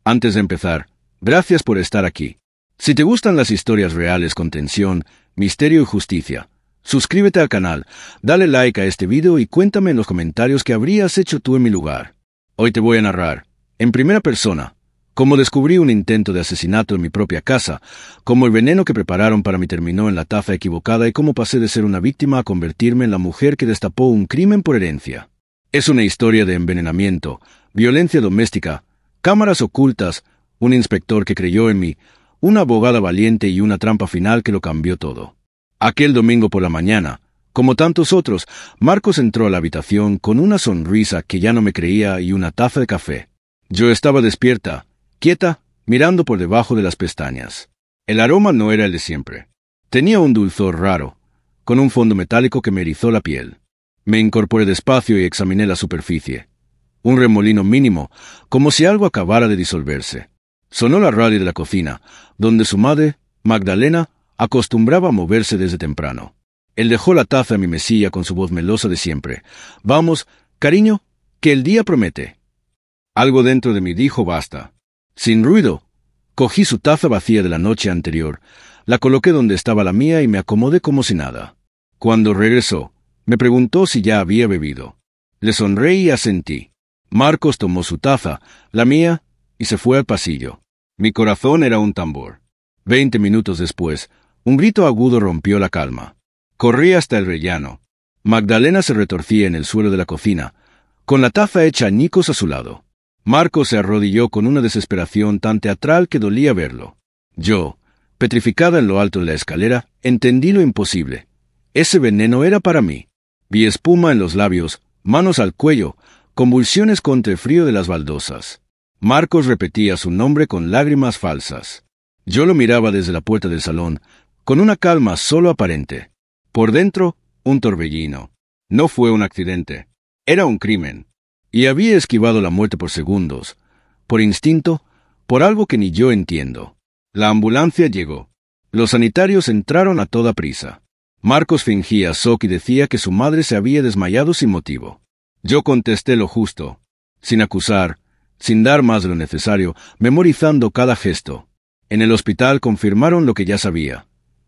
Antes de empezar, gracias por estar aquí. Si te gustan las historias reales con tensión, misterio y justicia, suscríbete al canal, dale like a este video y cuéntame en los comentarios qué habrías hecho tú en mi lugar. Hoy te voy a narrar, en primera persona, cómo descubrí un intento de asesinato en mi propia casa, cómo el veneno que prepararon para mí terminó en la taza equivocada y cómo pasé de ser una víctima a convertirme en la mujer que destapó un crimen por herencia. Es una historia de envenenamiento, violencia doméstica, cámaras ocultas, un inspector que creyó en mí, una abogada valiente y una trampa final que lo cambió todo. Aquel domingo por la mañana, como tantos otros, Marcos entró a la habitación con una sonrisa que ya no me creía y una taza de café. Yo estaba despierta, quieta, mirando por debajo de las pestañas. El aroma no era el de siempre. Tenía un dulzor raro, con un fondo metálico que me erizó la piel. Me incorporé despacio y examiné la superficie. Un remolino mínimo, como si algo acabara de disolverse. Sonó la radio de la cocina, donde su madre, Magdalena, acostumbraba a moverse desde temprano. Él dejó la taza en mi mesilla con su voz melosa de siempre. «Vamos, cariño, que el día promete». Algo dentro de mí dijo basta. Sin ruido, cogí su taza vacía de la noche anterior, la coloqué donde estaba la mía y me acomodé como si nada. Cuando regresó, me preguntó si ya había bebido. Le sonreí y asentí. Marcos tomó su taza, la mía, y se fue al pasillo. Mi corazón era un tambor. 20 minutos después, un grito agudo rompió la calma. Corrí hasta el rellano. Magdalena se retorcía en el suelo de la cocina, con la taza hecha añicos a su lado. Marcos se arrodilló con una desesperación tan teatral que dolía verlo. Yo, petrificada en lo alto de la escalera, entendí lo imposible. Ese veneno era para mí. Vi espuma en los labios, manos al cuello, convulsiones contra el frío de las baldosas. Marcos repetía su nombre con lágrimas falsas. Yo lo miraba desde la puerta del salón, con una calma solo aparente. Por dentro, un torbellino. No fue un accidente. Era un crimen. Y había esquivado la muerte por segundos. Por instinto, por algo que ni yo entiendo. La ambulancia llegó. Los sanitarios entraron a toda prisa. Marcos fingía shock y decía que su madre se había desmayado sin motivo. Yo contesté lo justo, sin acusar, sin dar más de lo necesario, memorizando cada gesto. En el hospital confirmaron lo que ya sabía.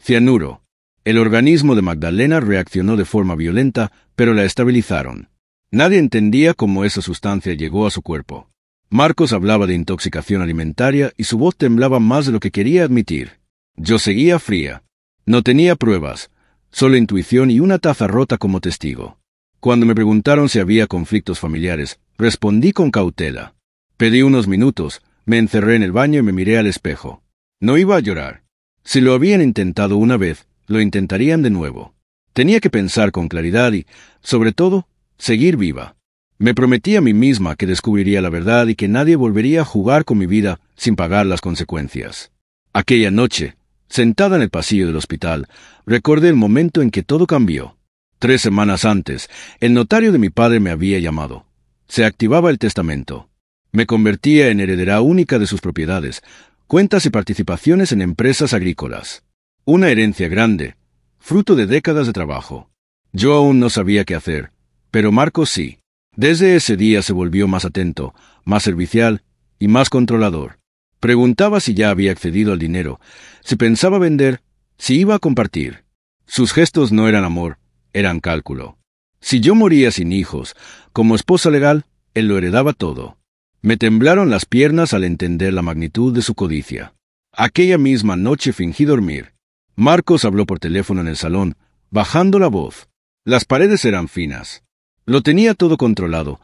Cianuro. El organismo de Magdalena reaccionó de forma violenta, pero la estabilizaron. Nadie entendía cómo esa sustancia llegó a su cuerpo. Marcos hablaba de intoxicación alimentaria y su voz temblaba más de lo que quería admitir. Yo seguía fría. No tenía pruebas, solo intuición y una taza rota como testigo. Cuando me preguntaron si había conflictos familiares, respondí con cautela. Pedí unos minutos, me encerré en el baño y me miré al espejo. No iba a llorar. Si lo habían intentado una vez, lo intentarían de nuevo. Tenía que pensar con claridad y, sobre todo, seguir viva. Me prometí a mí misma que descubriría la verdad y que nadie volvería a jugar con mi vida sin pagar las consecuencias. Aquella noche, sentada en el pasillo del hospital, recordé el momento en que todo cambió. 3 semanas antes, el notario de mi padre me había llamado. Se activaba el testamento. Me convertía en heredera única de sus propiedades, cuentas y participaciones en empresas agrícolas. Una herencia grande, fruto de décadas de trabajo. Yo aún no sabía qué hacer, pero Marcos sí. Desde ese día se volvió más atento, más servicial y más controlador. Preguntaba si ya había accedido al dinero, si pensaba vender, si iba a compartir. Sus gestos no eran amor, eran cálculo. Si yo moría sin hijos, como esposa legal, él lo heredaba todo. Me temblaron las piernas al entender la magnitud de su codicia. Aquella misma noche fingí dormir. Marcos habló por teléfono en el salón, bajando la voz. Las paredes eran finas. Lo tenía todo controlado,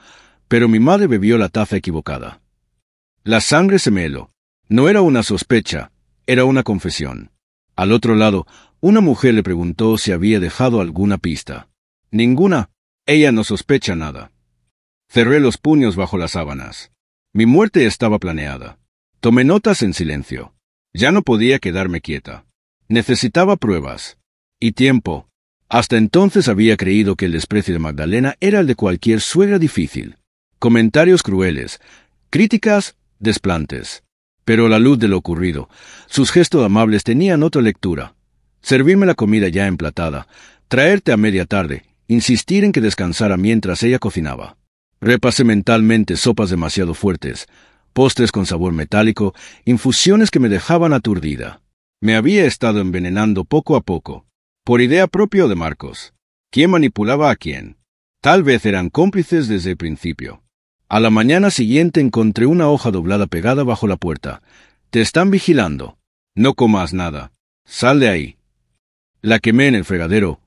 pero mi madre bebió la taza equivocada. La sangre se me heló. No era una sospecha, era una confesión. Al otro lado, una mujer le preguntó si había dejado alguna pista. Ninguna. Ella no sospecha nada. Cerré los puños bajo las sábanas. Mi muerte estaba planeada. Tomé notas en silencio. Ya no podía quedarme quieta. Necesitaba pruebas. Y tiempo. Hasta entonces había creído que el desprecio de Magdalena era el de cualquier suegra difícil. Comentarios crueles, críticas, desplantes. Pero a la luz de lo ocurrido, sus gestos amables tenían otra lectura. Servirme la comida ya emplatada, traerte a media tarde, insistir en que descansara mientras ella cocinaba. Repasé mentalmente sopas demasiado fuertes, postres con sabor metálico, infusiones que me dejaban aturdida. Me había estado envenenando poco a poco, por idea propia de Marcos. ¿Quién manipulaba a quién? Tal vez eran cómplices desde el principio. A la mañana siguiente encontré una hoja doblada pegada bajo la puerta. Te están vigilando. No comas nada. Sal de ahí. La quemé en el fregadero,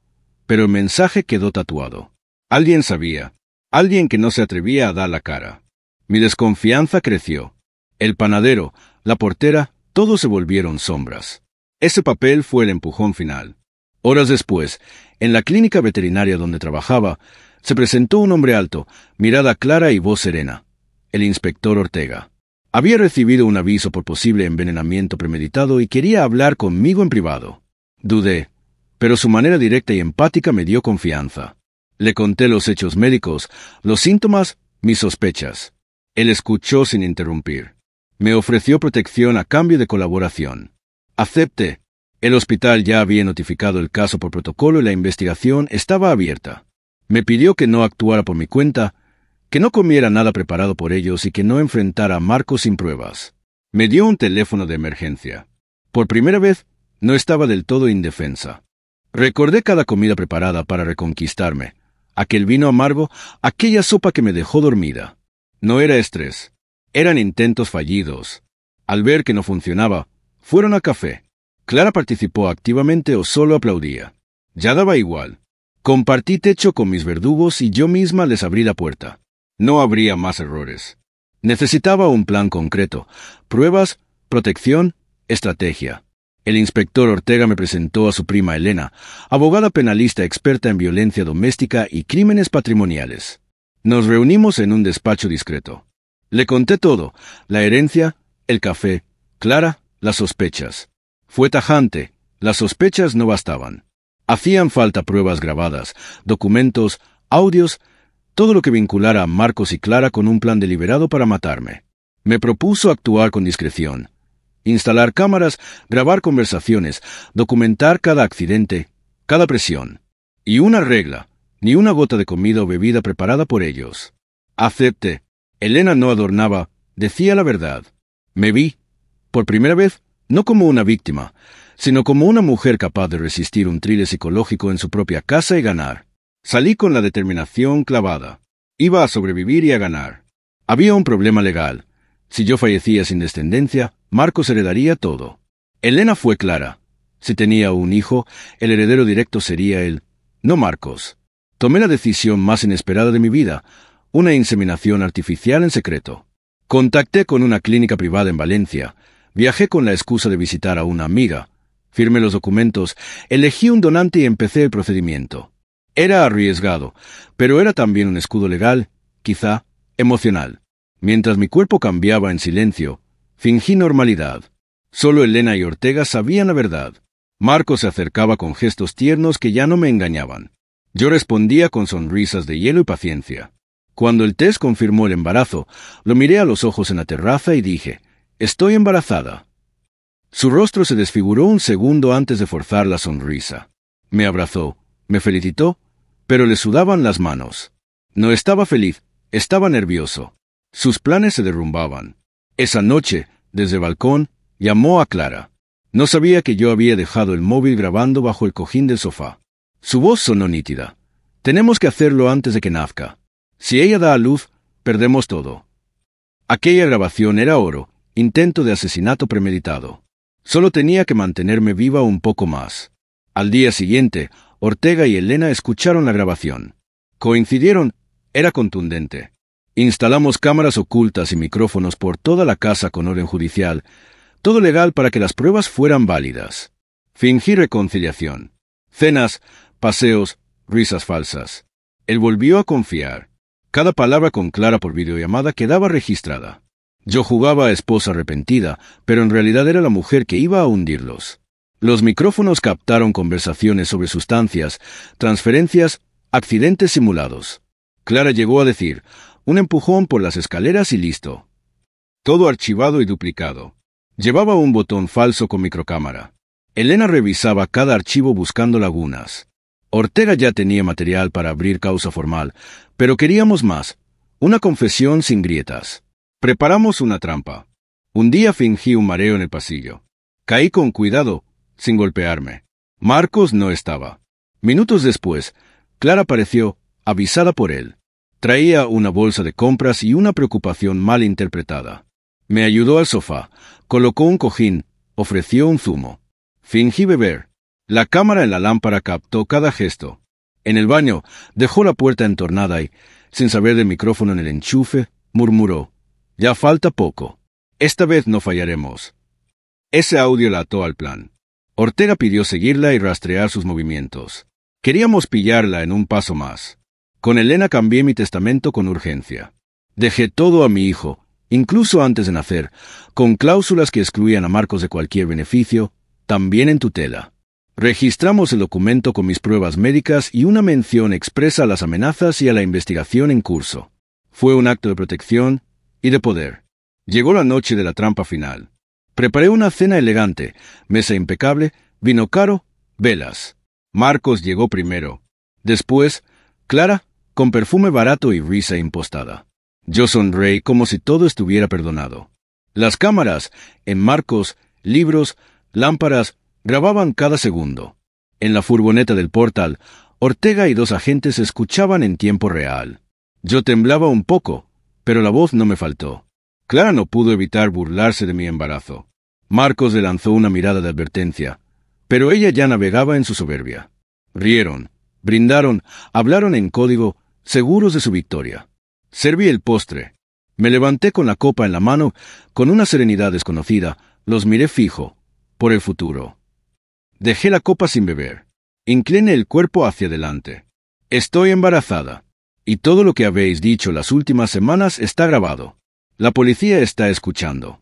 pero el mensaje quedó tatuado. Alguien sabía. Alguien que no se atrevía a dar la cara. Mi desconfianza creció. El panadero, la portera, todos se volvieron sombras. Ese papel fue el empujón final. Horas después, en la clínica veterinaria donde trabajaba, se presentó un hombre alto, mirada clara y voz serena. El inspector Ortega. Había recibido un aviso por posible envenenamiento premeditado y quería hablar conmigo en privado. Dudé, pero su manera directa y empática me dio confianza. Le conté los hechos médicos, los síntomas, mis sospechas. Él escuchó sin interrumpir. Me ofreció protección a cambio de colaboración. Acepté. El hospital ya había notificado el caso por protocolo y la investigación estaba abierta. Me pidió que no actuara por mi cuenta, que no comiera nada preparado por ellos y que no enfrentara a Marcos sin pruebas. Me dio un teléfono de emergencia. Por primera vez, no estaba del todo indefensa. Recordé cada comida preparada para reconquistarme, aquel vino amargo, aquella sopa que me dejó dormida. No era estrés, eran intentos fallidos. Al ver que no funcionaba, fueron a café. Clara participó activamente o solo aplaudía. Ya daba igual. Compartí techo con mis verdugos y yo misma les abrí la puerta. No habría más errores. Necesitaba un plan concreto, pruebas, protección, estrategia. El inspector Ortega me presentó a su prima Elena, abogada penalista experta en violencia doméstica y crímenes patrimoniales. Nos reunimos en un despacho discreto. Le conté todo, la herencia, el café, Clara, las sospechas. Fue tajante, las sospechas no bastaban. Hacían falta pruebas grabadas, documentos, audios, todo lo que vinculara a Marcos y Clara con un plan deliberado para matarme. Me propuso actuar con discreción. Instalar cámaras, grabar conversaciones, documentar cada accidente, cada presión. Y una regla, ni una gota de comida o bebida preparada por ellos. Acepté. Elena no adornaba, decía la verdad. Me vi, por primera vez, no como una víctima, sino como una mujer capaz de resistir un thriller psicológico en su propia casa y ganar. Salí con la determinación clavada. Iba a sobrevivir y a ganar. Había un problema legal. Si yo fallecía sin descendencia, Marcos heredaría todo. Elena fue clara. Si tenía un hijo, el heredero directo sería él, no Marcos. Tomé la decisión más inesperada de mi vida, una inseminación artificial en secreto. Contacté con una clínica privada en Valencia. Viajé con la excusa de visitar a una amiga. Firmé los documentos, elegí un donante y empecé el procedimiento. Era arriesgado, pero era también un escudo legal, quizá emocional. Mientras mi cuerpo cambiaba en silencio, fingí normalidad. Solo Elena y Ortega sabían la verdad. Marcos se acercaba con gestos tiernos que ya no me engañaban. Yo respondía con sonrisas de hielo y paciencia. Cuando el test confirmó el embarazo, lo miré a los ojos en la terraza y dije, «Estoy embarazada». Su rostro se desfiguró un segundo antes de forzar la sonrisa. Me abrazó, me felicitó, pero le sudaban las manos. No estaba feliz, estaba nervioso. Sus planes se derrumbaban. Esa noche, desde el balcón, llamó a Clara. No sabía que yo había dejado el móvil grabando bajo el cojín del sofá. Su voz sonó nítida. «Tenemos que hacerlo antes de que nazca. Si ella da a luz, perdemos todo». Aquella grabación era oro, intento de asesinato premeditado. Solo tenía que mantenerme viva un poco más. Al día siguiente, Ortega y Elena escucharon la grabación. Coincidieron, era contundente. Instalamos cámaras ocultas y micrófonos por toda la casa con orden judicial, todo legal para que las pruebas fueran válidas. Fingí reconciliación. Cenas, paseos, risas falsas. Él volvió a confiar. Cada palabra con Clara por videollamada quedaba registrada. Yo jugaba a esposa arrepentida, pero en realidad era la mujer que iba a hundirlos. Los micrófonos captaron conversaciones sobre sustancias, transferencias, accidentes simulados. Clara llegó a decir, un empujón por las escaleras y listo. Todo archivado y duplicado. Llevaba un botón falso con microcámara. Elena revisaba cada archivo buscando lagunas. Ortega ya tenía material para abrir causa formal, pero queríamos más. Una confesión sin grietas. Preparamos una trampa. Un día fingí un mareo en el pasillo. Caí con cuidado, sin golpearme. Marcos no estaba. Minutos después, Clara apareció, avisada por él. Traía una bolsa de compras y una preocupación mal interpretada. Me ayudó al sofá, colocó un cojín, ofreció un zumo. Fingí beber. La cámara en la lámpara captó cada gesto. En el baño, dejó la puerta entornada y, sin saber del micrófono en el enchufe, murmuró: «Ya falta poco. Esta vez no fallaremos». Ese audio la ató al plan. Ortega pidió seguirla y rastrear sus movimientos. Queríamos pillarla en un paso más. Con Elena cambié mi testamento con urgencia. Dejé todo a mi hijo, incluso antes de nacer, con cláusulas que excluían a Marcos de cualquier beneficio, también en tutela. Registramos el documento con mis pruebas médicas y una mención expresa a las amenazas y a la investigación en curso. Fue un acto de protección y de poder. Llegó la noche de la trampa final. Preparé una cena elegante, mesa impecable, vino caro, velas. Marcos llegó primero. Después, Clara, con perfume barato y risa impostada. Yo sonreí como si todo estuviera perdonado. Las cámaras, en Marcos, libros, lámparas, grababan cada segundo. En la furgoneta del portal, Ortega y 2 agentes escuchaban en tiempo real. Yo temblaba un poco, pero la voz no me faltó. Clara no pudo evitar burlarse de mi embarazo. Marcos le lanzó una mirada de advertencia, pero ella ya navegaba en su soberbia. Rieron, brindaron, hablaron en código, seguros de su victoria. Serví el postre. Me levanté con la copa en la mano, con una serenidad desconocida, los miré fijo, por el futuro. Dejé la copa sin beber. Incliné el cuerpo hacia adelante. Estoy embarazada. Y todo lo que habéis dicho las últimas semanas está grabado. La policía está escuchando.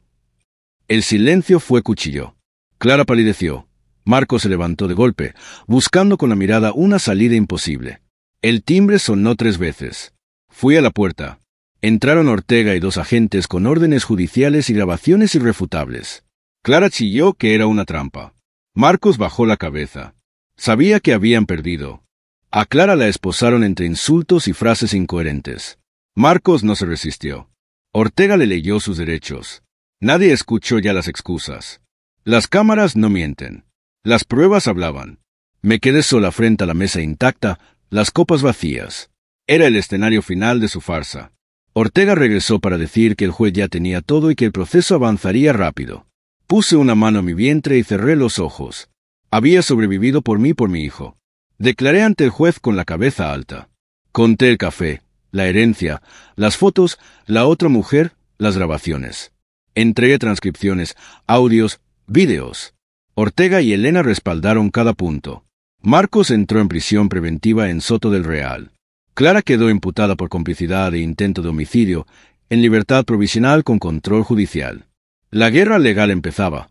El silencio fue cuchillo. Clara palideció. Marcos se levantó de golpe, buscando con la mirada una salida imposible. El timbre sonó 3 veces. Fui a la puerta. Entraron Ortega y 2 agentes con órdenes judiciales y grabaciones irrefutables. Clara chilló que era una trampa. Marcos bajó la cabeza. Sabía que habían perdido. A Clara la esposaron entre insultos y frases incoherentes. Marcos no se resistió. Ortega le leyó sus derechos. Nadie escuchó ya las excusas. Las cámaras no mienten. Las pruebas hablaban. Me quedé sola frente a la mesa intacta, las copas vacías. Era el escenario final de su farsa. Ortega regresó para decir que el juez ya tenía todo y que el proceso avanzaría rápido. Puse una mano en mi vientre y cerré los ojos. Había sobrevivido por mí y por mi hijo. Declaré ante el juez con la cabeza alta. Conté el café, la herencia, las fotos, la otra mujer, las grabaciones. Entregué transcripciones, audios, vídeos. Ortega y Elena respaldaron cada punto. Marcos entró en prisión preventiva en Soto del Real. Clara quedó imputada por complicidad e intento de homicidio, en libertad provisional con control judicial. La guerra legal empezaba,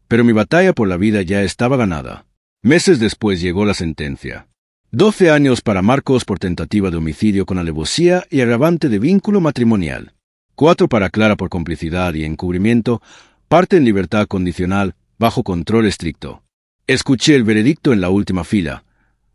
pero mi batalla por la vida ya estaba ganada. Meses después llegó la sentencia. 12 años para Marcos por tentativa de homicidio con alevosía y agravante de vínculo matrimonial. 4 para Clara por complicidad y encubrimiento, parte en libertad condicional, bajo control estricto. Escuché el veredicto en la última fila,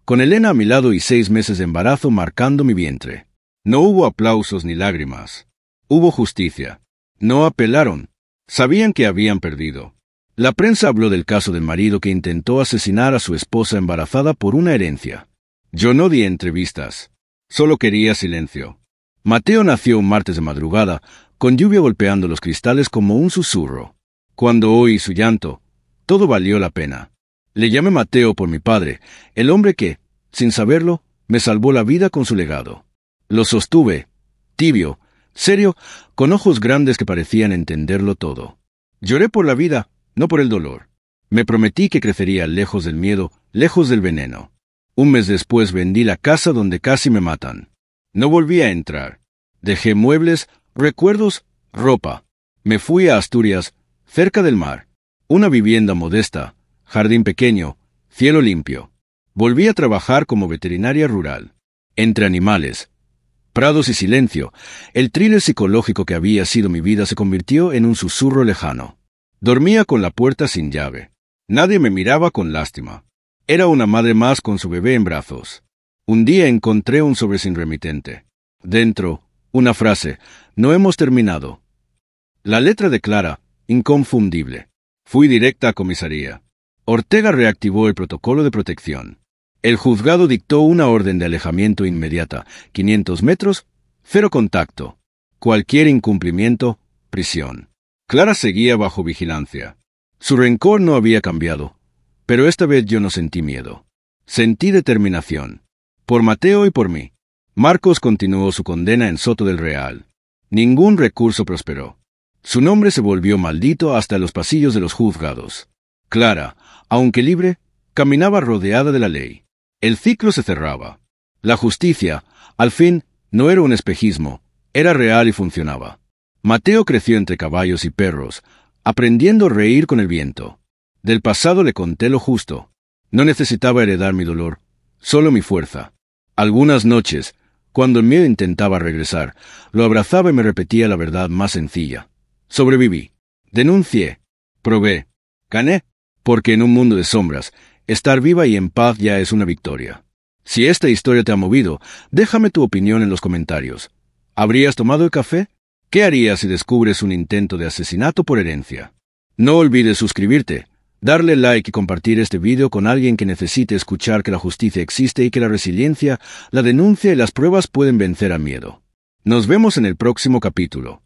con Elena a mi lado y 6 meses de embarazo marcando mi vientre. No hubo aplausos ni lágrimas. Hubo justicia. No apelaron. Sabían que habían perdido. La prensa habló del caso del marido que intentó asesinar a su esposa embarazada por una herencia. Yo no di entrevistas. Solo quería silencio. Mateo nació un martes de madrugada, con lluvia golpeando los cristales como un susurro. Cuando oí su llanto, todo valió la pena. Le llamé Mateo por mi padre, el hombre que, sin saberlo, me salvó la vida con su legado. Lo sostuve, tibio, serio, con ojos grandes que parecían entenderlo todo. Lloré por la vida, no por el dolor. Me prometí que crecería lejos del miedo, lejos del veneno. Un mes después vendí la casa donde casi me matan. No volví a entrar. Dejé muebles, recuerdos, ropa. Me fui a Asturias, cerca del mar. Una vivienda modesta, jardín pequeño, cielo limpio. Volví a trabajar como veterinaria rural. Entre animales, prados y silencio, el thriller psicológico que había sido mi vida se convirtió en un susurro lejano. Dormía con la puerta sin llave. Nadie me miraba con lástima. Era una madre más con su bebé en brazos. Un día encontré un sobre sin remitente. Dentro, una frase: no hemos terminado. La letra declara, inconfundible. Fui directa a comisaría. Ortega reactivó el protocolo de protección. El juzgado dictó una orden de alejamiento inmediata, 500 metros, 0 contacto. Cualquier incumplimiento, prisión. Clara seguía bajo vigilancia. Su rencor no había cambiado, pero esta vez yo no sentí miedo. Sentí determinación. Por Mateo y por mí. Marcos continuó su condena en Soto del Real. Ningún recurso prosperó. Su nombre se volvió maldito hasta los pasillos de los juzgados. Clara, aunque libre, caminaba rodeada de la ley. El ciclo se cerraba. La justicia, al fin, no era un espejismo, era real y funcionaba. Mateo creció entre caballos y perros, aprendiendo a reír con el viento. Del pasado le conté lo justo. No necesitaba heredar mi dolor, solo mi fuerza. Algunas noches, cuando el miedo intentaba regresar, lo abrazaba y me repetía la verdad más sencilla. Sobreviví. Denuncié. Probé. Gané. Porque en un mundo de sombras, estar viva y en paz ya es una victoria. Si esta historia te ha movido, déjame tu opinión en los comentarios. ¿Habrías tomado el café? ¿Qué harías si descubres un intento de asesinato por herencia? No olvides suscribirte, darle like y compartir este video con alguien que necesite escuchar que la justicia existe y que la resiliencia, la denuncia y las pruebas pueden vencer al miedo. Nos vemos en el próximo capítulo.